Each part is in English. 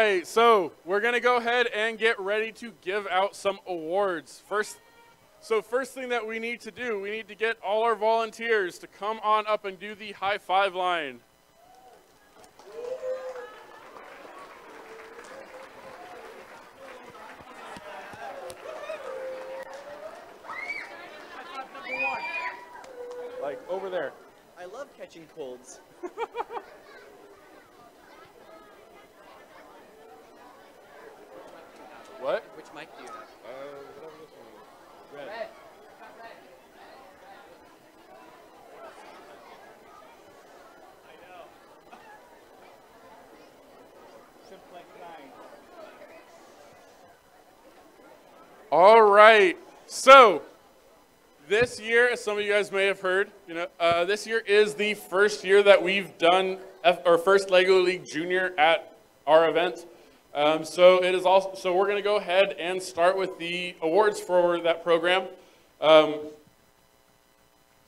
right, so we're going to go ahead and get ready to give out some awards. First thing that we need to do, we need to get all our volunteers to come on up and do the high five line. Like over there. I love catching colds. What? Which mic do you have? Whatever this one is. Red. Red. I know. Simplex 9. All right. So this year, as some of you guys may have heard, this year is the first year that we've done our first LEGO League Junior at our event. So we're going to go ahead and start with the awards for that program.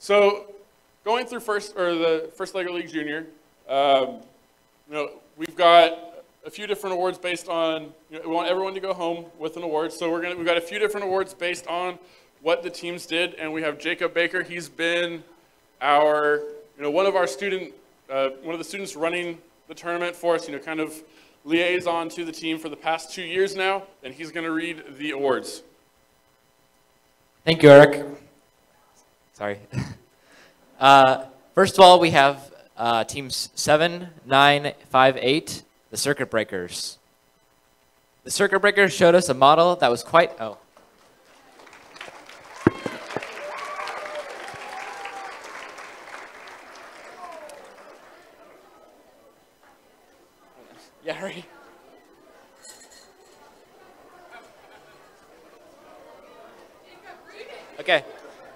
So going through the first LEGO League Junior, we've got a few different awards based on, we want everyone to go home with an award. So we've got a few different awards based on what the teams did, and we have Jacob Baker. He's been one of the students running the tournament for us, kind of liaison to the team for the past 2 years now, and he's going to read the awards. Thank you, Eric. Sorry. First of all, we have teams 7, 9, 5, 8, the Circuit Breakers. The Circuit Breakers showed us a model that was quite... Oh. Yeah, hurry. Okay.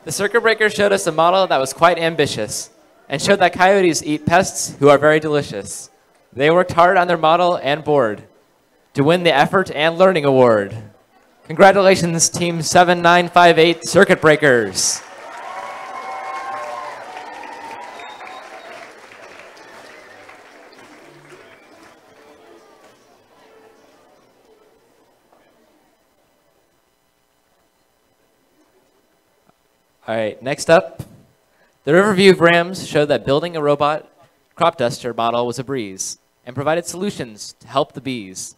The Circuit Breaker showed us a model that was quite ambitious and showed that coyotes eat pests who are very delicious. They worked hard on their model and board to win the Effort and Learning Award. Congratulations, Team 7958 Circuit Breakers. All right, next up, the Riverview Rams showed that building a robot crop duster model was a breeze and provided solutions to help the bees.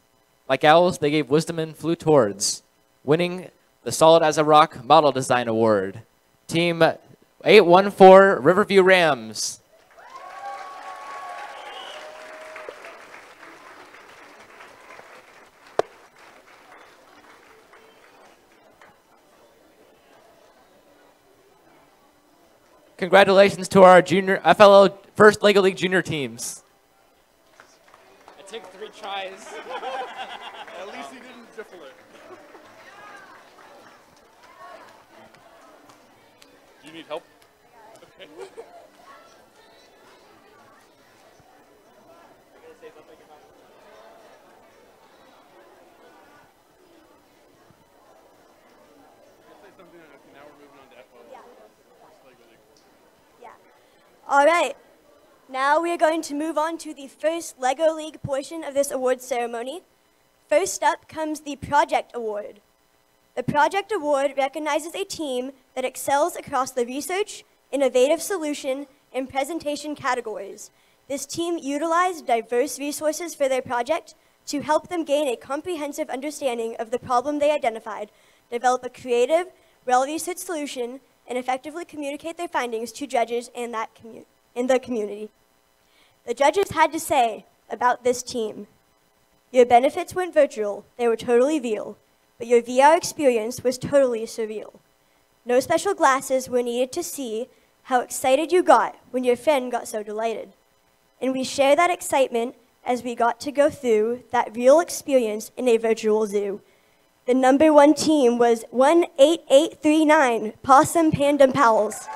Like owls, they gave wisdom and flew towards, winning the Solid as a Rock Model Design Award. Team 814 Riverview Rams. Congratulations to our junior FLO first LEGO League Junior teams. I took 3 tries. At least he didn't jiffle it. Do you need help? Okay. All right, now we are going to move on to the first LEGO League portion of this award ceremony. First up comes the Project Award. The Project Award recognizes a team that excels across the research, innovative solution, and presentation categories. This team utilized diverse resources for their project to help them gain a comprehensive understanding of the problem they identified, develop a creative, well-researched solution, and effectively communicate their findings to judges in the community. The judges had to say about this team: your benefits went virtual, they were totally real, but your VR experience was totally surreal. No special glasses were needed to see how excited you got when your friend got so delighted. And we share that excitement as we got to go through that real experience in a virtual zoo. The number 1 team was 18839, Possum Panda Pals.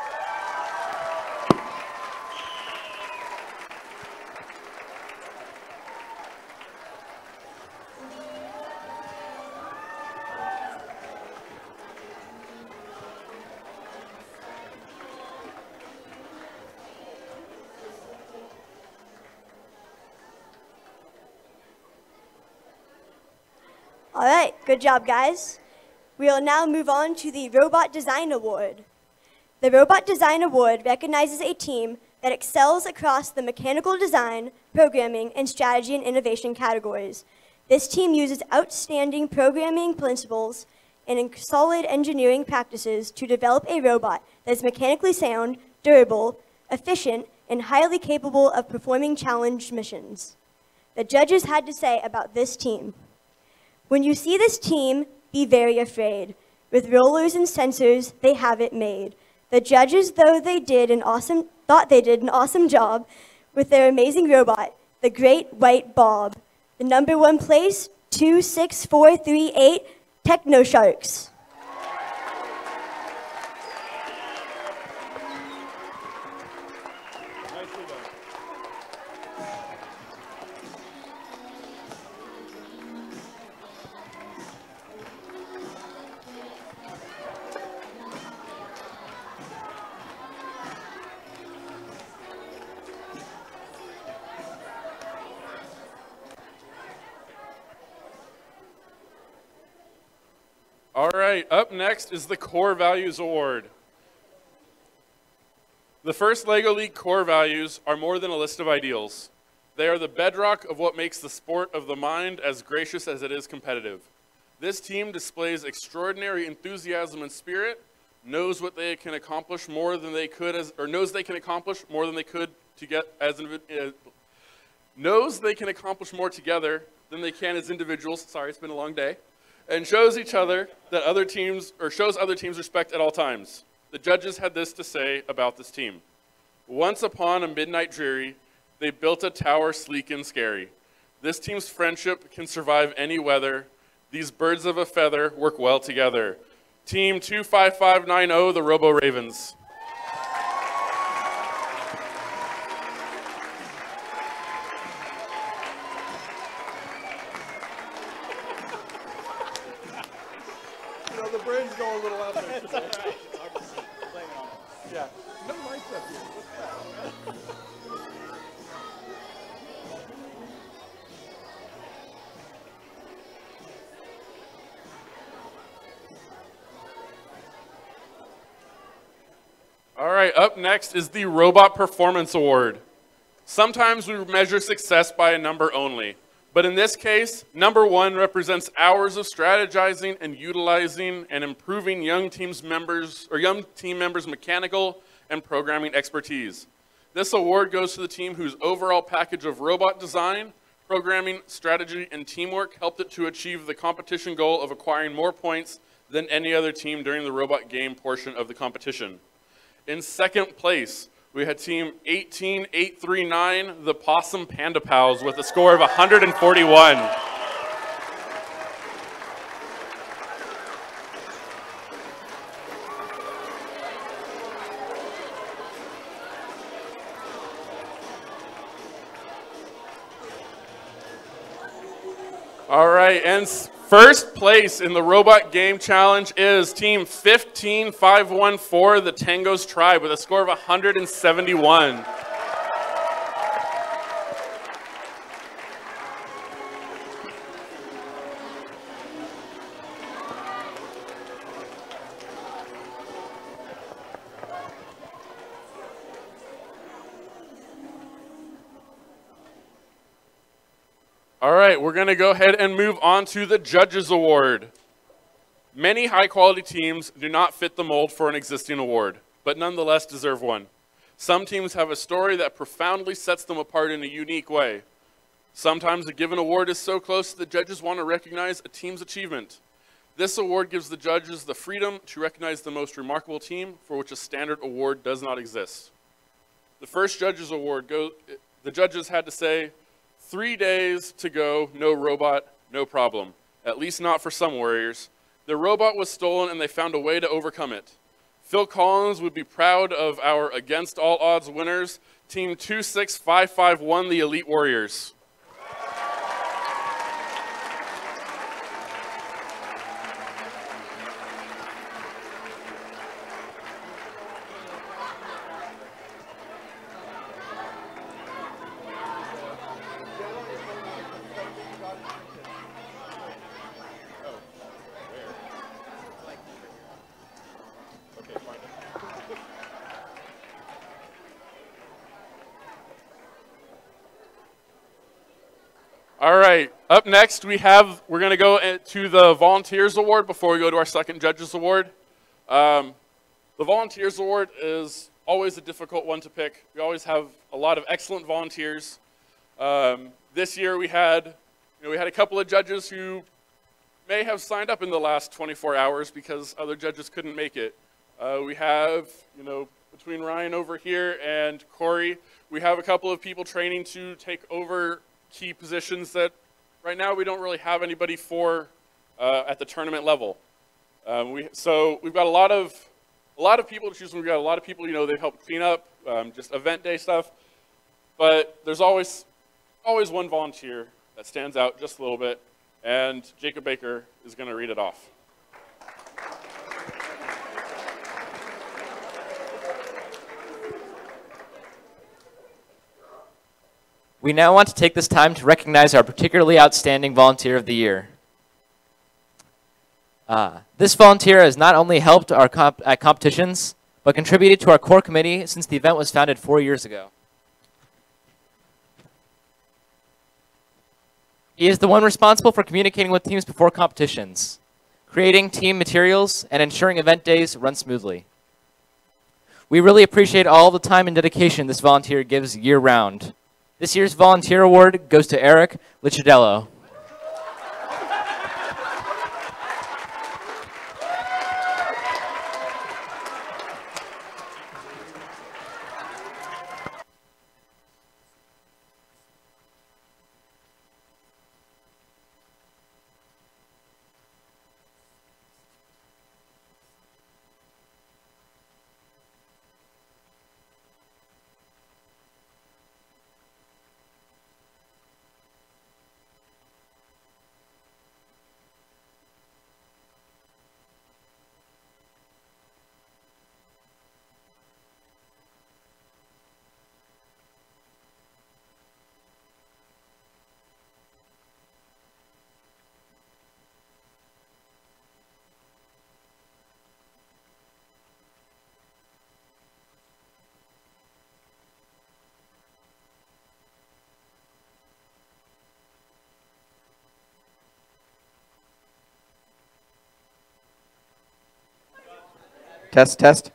All right, good job, guys. We will now move on to the Robot Design Award. The Robot Design Award recognizes a team that excels across the mechanical design, programming, and strategy and innovation categories. This team uses outstanding programming principles and solid engineering practices to develop a robot that is mechanically sound, durable, efficient, and highly capable of performing challenge missions. The judges had to say about this team. When you see this team, be very afraid. With rollers and sensors, they have it made. The judges, thought they did an awesome job with their amazing robot, the Great White Bob. The number 1 place, 26438, Techno Sharks. All right, up next is the Core Values Award. The first LEGO League core values are more than a list of ideals. They are the bedrock of what makes the sport of the mind as gracious as it is competitive. This team displays extraordinary enthusiasm and spirit, knows they can accomplish more than they could knows they can accomplish more together than they can as individuals. Sorry, it's been a long day. And shows other teams respect at all times. The judges had this to say about this team. Once upon a midnight dreary, they built a tower sleek and scary. This team's friendship can survive any weather. These birds of a feather work well together. Team 25590, the Robo Ravens. The brain's going a little out there. It's all right. I'll just blame it on it. Yeah. No lights up here. What's that? All right, up next is the Robot Performance Award. Sometimes we measure success by a number only, but in this case, number 1 represents hours of strategizing and utilizing and improving young team members' mechanical and programming expertise. This award goes to the team whose overall package of robot design, programming, strategy, and teamwork helped it to achieve the competition goal of acquiring more points than any other team during the robot game portion of the competition. In second place, we had team 18839, the Possum Panda Pals, with a score of 141. All right, and first place in the Robot Game Challenge is Team 15514, the Tangos Tribe, with a score of 171. All right, we're going to go ahead and move on to the Judges Award. Many high-quality teams do not fit the mold for an existing award, but nonetheless deserve one. Some teams have a story that profoundly sets them apart in a unique way. Sometimes a given award is so close that the judges want to recognize a team's achievement. This award gives the judges the freedom to recognize the most remarkable team for which a standard award does not exist. The first Judges Award, the judges had to say, 3 days to go, no robot, no problem. At least not for some warriors. Their robot was stolen and they found a way to overcome it. Phil Collins would be proud of our against all odds winners, Team 26551, the Elite Warriors. All right, up next we're going to go to the Volunteers Award before we go to our second Judges Award. The Volunteers Award is always a difficult one to pick. We always have a lot of excellent volunteers. This year we had a couple of judges who may have signed up in the last 24 hours because other judges couldn't make it. We have, between Ryan over here and Corey, we have a couple of people training to take over key positions that right now we don't really have anybody for at the tournament level. So we've got a lot of people to choose from. We've got a lot of people, they've helped clean up, just event day stuff. But there's always one volunteer that stands out just a little bit, and Jacob Baker is going to read it off. We now want to take this time to recognize our particularly outstanding volunteer of the year. This volunteer has not only helped at competitions, but contributed to our core committee since the event was founded 4 years ago. He is the one responsible for communicating with teams before competitions, creating team materials, and ensuring event days run smoothly. We really appreciate all the time and dedication this volunteer gives year-round. This year's Volunteer Award goes to Eric Lichadello. Test, test.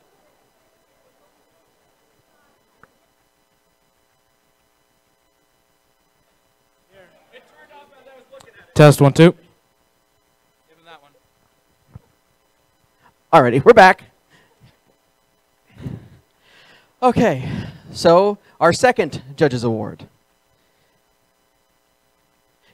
Test 1, 2. Give him that one. Alrighty, we're back. Okay, so our second Judges Award.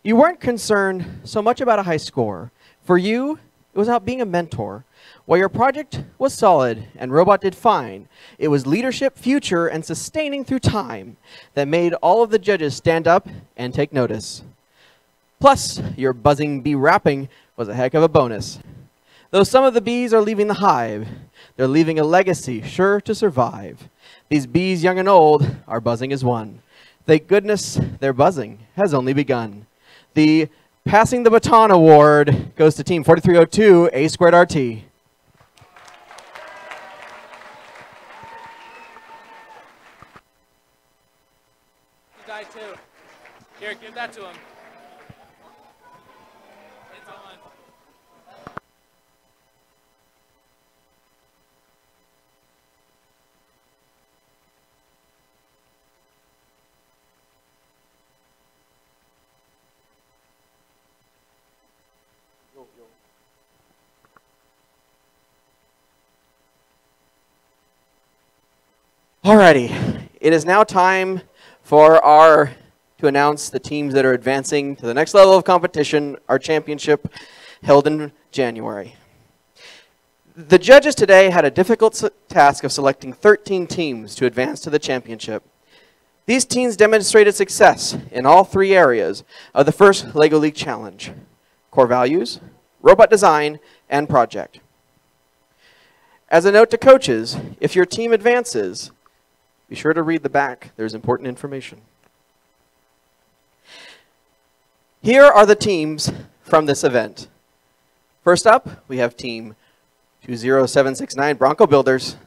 You weren't concerned so much about a high score. For you, it was about being a mentor. While your project was solid and Robot did fine, it was leadership, future, and sustaining through time that made all of the judges stand up and take notice. Plus, your buzzing bee rapping was a heck of a bonus. Though some of the bees are leaving the hive, they're leaving a legacy sure to survive. These bees, young and old, are buzzing as one. Thank goodness their buzzing has only begun. The Passing the Baton Award goes to Team 4302 A Squared RT. He died too. Here, give that to him. It's on. Alrighty, it is now time for to announce the teams that are advancing to the next level of competition, our championship held in January. The judges today had a difficult task of selecting 13 teams to advance to the championship. These teams demonstrated success in all three areas of the first LEGO League Challenge: core values, robot design, and project. As a note to coaches, if your team advances, be sure to read the back. There's important information. Here are the teams from this event. First up, we have Team 20769 Bronco Builders.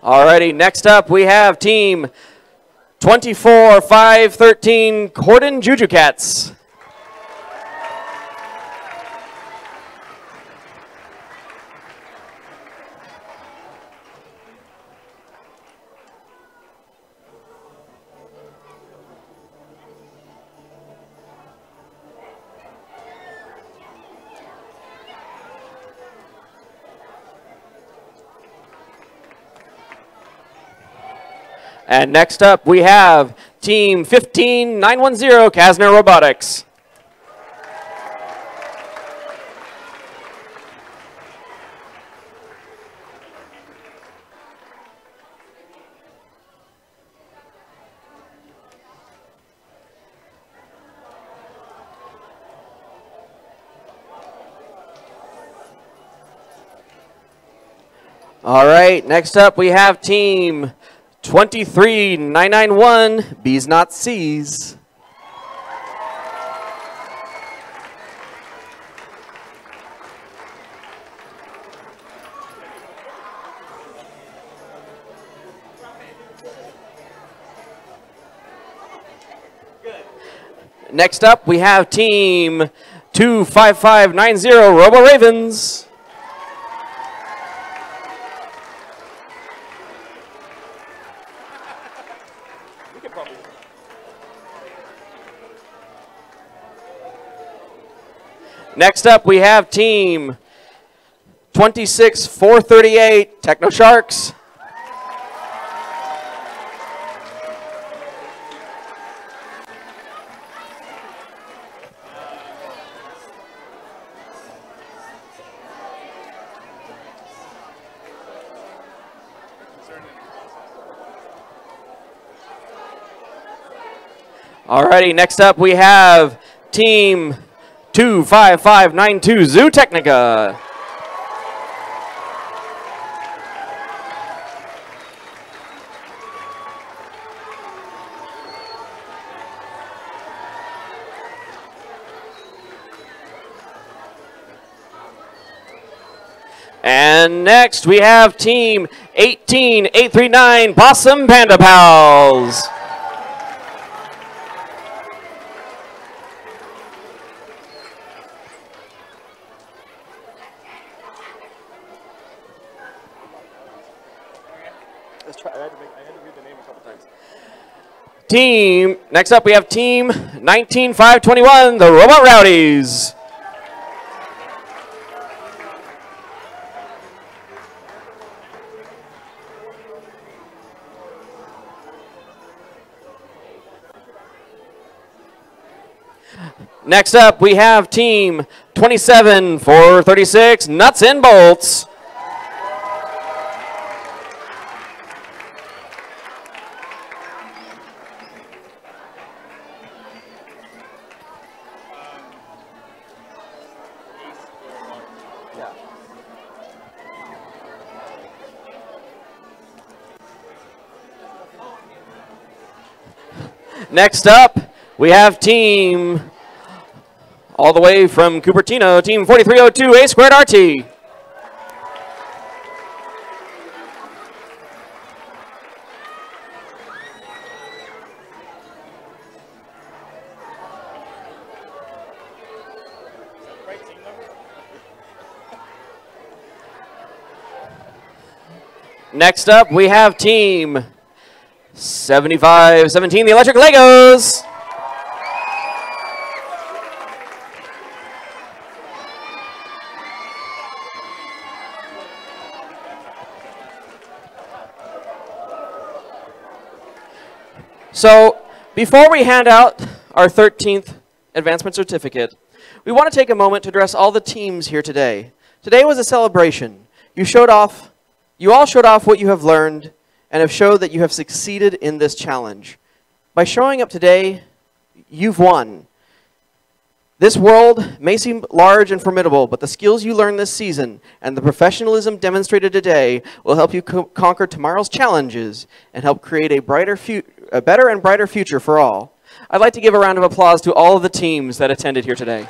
Alrighty, next up we have team 24-5-13 Cordon Juju Cats. And next up, we have Team 15910, Kasner Robotics. All right, next up, we have Team 23991, B's Not C's. Next up, we have Team 25590, Robo Ravens. Next up, we have Team 26438, Techno Sharks. Alrighty, next up we have Team 25592, Zoo Technica. And next we have Team 18839, Possum Panda Pals. Next up we have Team 19521, the Robot Rowdies. Next up we have Team 27436, Nuts and Bolts. Next up, we have Team, all the way from Cupertino, Team 4302, A Squared RT. Next up, we have Team 7517, the Electric Legos. So, before we hand out our 13th advancement certificate, we want to take a moment to address all the teams here today. Today was a celebration. You all showed off what you have learned and have showed that you have succeeded in this challenge. By showing up today, you've won. This world may seem large and formidable, but the skills you learned this season and the professionalism demonstrated today will help you conquer tomorrow's challenges and help create a better and brighter future for all. I'd like to give a round of applause to all of the teams that attended here today.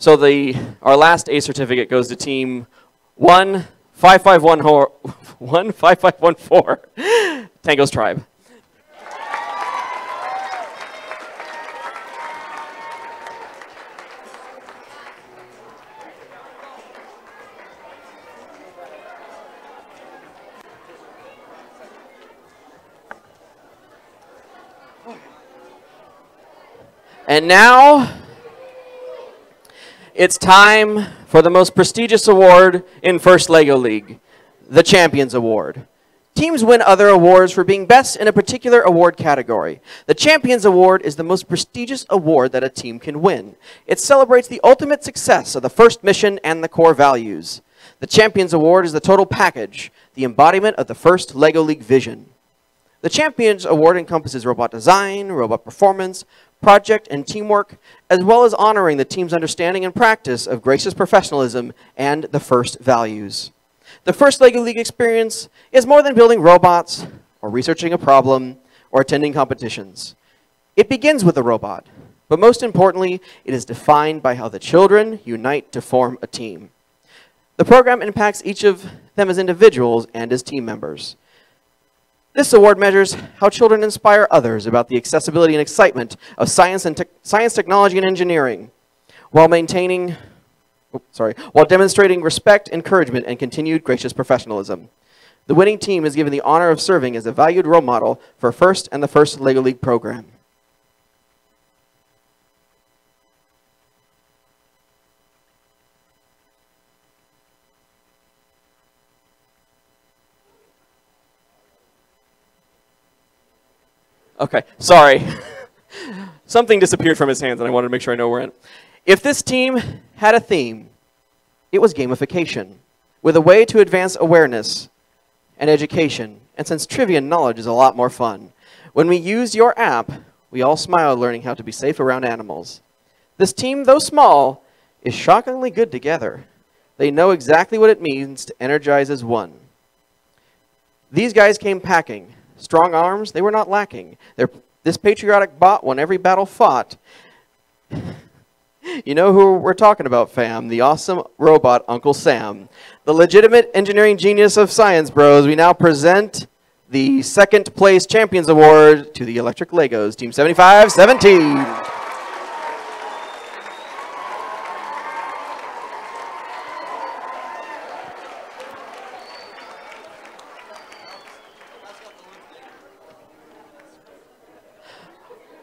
So our last A certificate goes to team 15514, Tango's Tribe. And now, it's time for the most prestigious award in First LEGO League, the Champions Award. Teams win other awards for being best in a particular award category. The Champions Award is the most prestigious award that a team can win. It celebrates the ultimate success of the first mission and the core values. The Champions Award is the total package, the embodiment of the first LEGO League vision. The Champions Award encompasses robot design, robot performance, project, and teamwork, as well as honoring the team's understanding and practice of gracious professionalism and the first values. The first LEGO League experience is more than building robots, or researching a problem, or attending competitions. It begins with a robot, but most importantly, it is defined by how the children unite to form a team. The program impacts each of them as individuals and as team members. This award measures how children inspire others about the accessibility and excitement of science, technology, and engineering, while demonstrating respect, encouragement, and continued gracious professionalism. The winning team is given the honor of serving as a valued role model for first and the first LEGO League program. Okay, sorry. Something disappeared from his hands, and I wanted to make sure I know where it. If this team had a theme, it was gamification, with a way to advance awareness and education. And since trivia and knowledge is a lot more fun, when we used your app, we all smiled learning how to be safe around animals. This team, though small, is shockingly good together. They know exactly what it means to energize as one. These guys came packing. Strong arms, they were not lacking. This patriotic bot won every battle fought. You know who we're talking about, fam. The awesome robot, Uncle Sam. The legitimate engineering genius of Science Bros. We now present the second place Champions Award to the Electric Legos, Team 7517.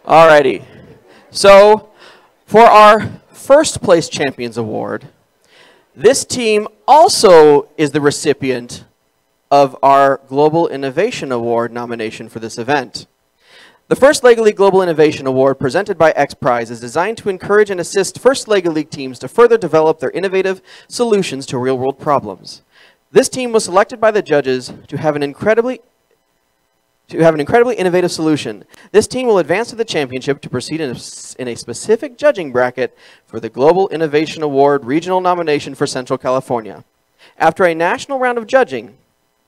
Alrighty, so for our first place Champions Award, this team also is the recipient of our Global Innovation Award nomination for this event. The first LEGO League Global Innovation Award presented by X Prize is designed to encourage and assist first LEGO League teams to further develop their innovative solutions to real-world problems. This team was selected by the judges to have an incredibly innovative solution. This team will advance to the championship to proceed in a specific judging bracket for the Global Innovation Award regional nomination for Central California. After a national round of judging,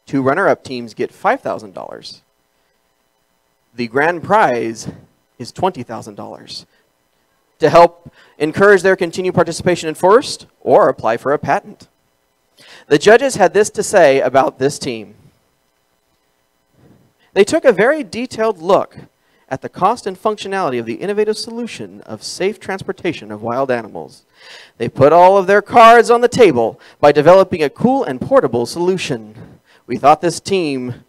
2 runner-up teams get $5,000. The grand prize is $20,000 to help encourage their continued participation in first or apply for a patent. The judges had this to say about this team. They took a very detailed look at the cost and functionality of the innovative solution of safe transportation of wild animals. They put all of their cards on the table by developing a cool and portable solution. We thought this team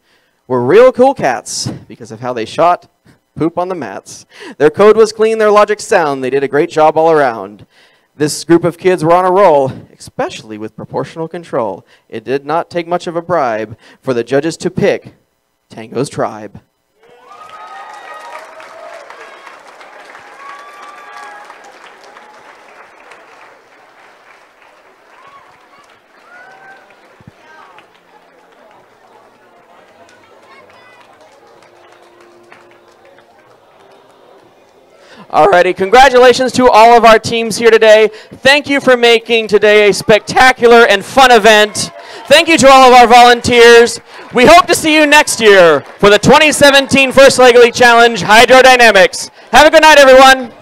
were real cool cats because of how they shot poop on the mats. Their code was clean, their logic sound. They did a great job all around. This group of kids were on a roll, especially with proportional control. It did not take much of a bribe for the judges to pick Tango's Tribe. Alrighty, congratulations to all of our teams here today. Thank you for making today a spectacular and fun event. Thank you to all of our volunteers. We hope to see you next year for the 2017 First LEGO League Challenge Hydrodynamics. Have a good night, everyone.